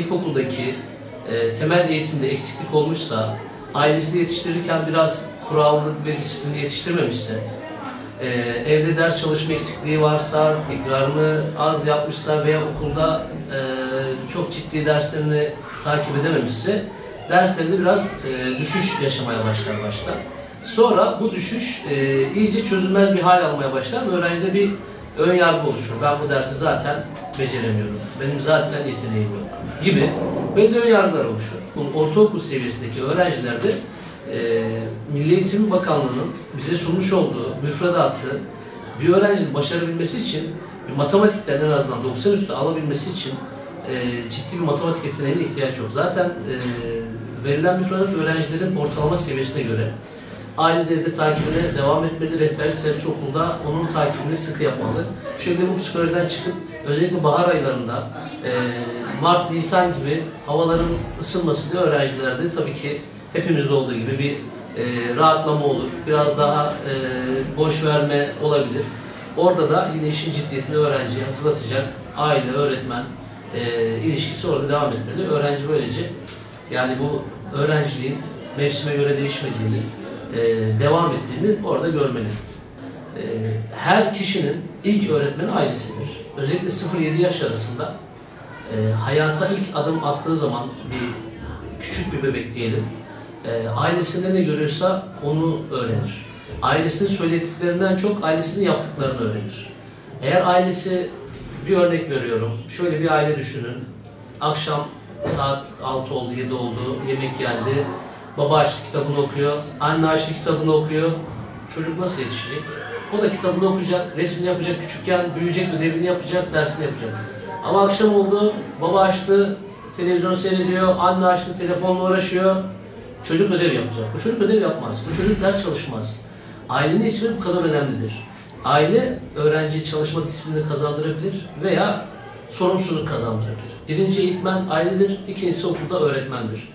İlkokuldaki temel eğitimde eksiklik olmuşsa, ailesini yetiştirirken biraz kurallı ve disiplinli yetiştirmemişse, evde ders çalışma eksikliği varsa, tekrarını az yapmışsa veya okulda çok ciddi derslerini takip edememişse, derslerinde biraz düşüş yaşamaya başlar başta. Sonra bu düşüş iyice çözülmez bir hal almaya başlar ve öğrencide bir ön yargı oluşur. Ben bu dersi zaten beceremiyorum, benim zaten yeteneğim yok gibi belli ön yargılar oluşur. Ortaokul seviyesindeki öğrencilerde Milli Eğitim Bakanlığı'nın bize sunmuş olduğu müfredatı bir öğrencinin başarabilmesi için, bir matematikten en azından 90 üstü alabilmesi için ciddi bir matematik yeteneğine ihtiyaç yok. Zaten verilen müfredat öğrencilerin ortalama seviyesine göre. Aile de evde takibine devam etmeli, rehberlik servisi okulda onun takibini sıkı yapmalı. Bu şekilde bu psikolojiden çıkıp özellikle bahar aylarında Mart, Nisan gibi havaların ısınmasıyla öğrencilerde tabii ki hepimizde olduğu gibi bir rahatlama olur. Biraz daha boş verme olabilir. Orada da yine işin ciddiyetini öğrenciye hatırlatacak aile, öğretmen ilişkisi orada devam etmeli. Öğrenci böylece yani bu öğrenciliğin mevsime göre değişmediğini, devam ettiğini orada görmeli. Her kişinin ilk öğretmeni ailesidir. Özellikle 0-7 yaş arasında hayata ilk adım attığı zaman küçük bir bebek diyelim, ailesinde ne görüyorsa onu öğrenir. Ailesinin söylediklerinden çok ailesinin yaptıklarını öğrenir. Eğer ailesi, bir örnek veriyorum, şöyle bir aile düşünün, akşam saat 6 oldu, 7 oldu, yemek geldi, baba açtı kitabını okuyor, anne açtı kitabını okuyor, çocuk nasıl yetişecek? O da kitabını okuyacak, resmini yapacak, küçükken büyüyecek, ödevini yapacak, dersini yapacak. Ama akşam oldu, baba açtı, televizyon seyrediyor, anne açtı, telefonla uğraşıyor, çocuk ödev yapacak. Bu çocuk ödev yapmaz, bu çocuk ders çalışmaz. Ailenin ismi bu kadar önemlidir. Aile öğrenciye çalışma disiplini kazandırabilir veya sorumsuzluk kazandırabilir. Birinci eğitmen ailedir, ikincisi okulda öğretmendir.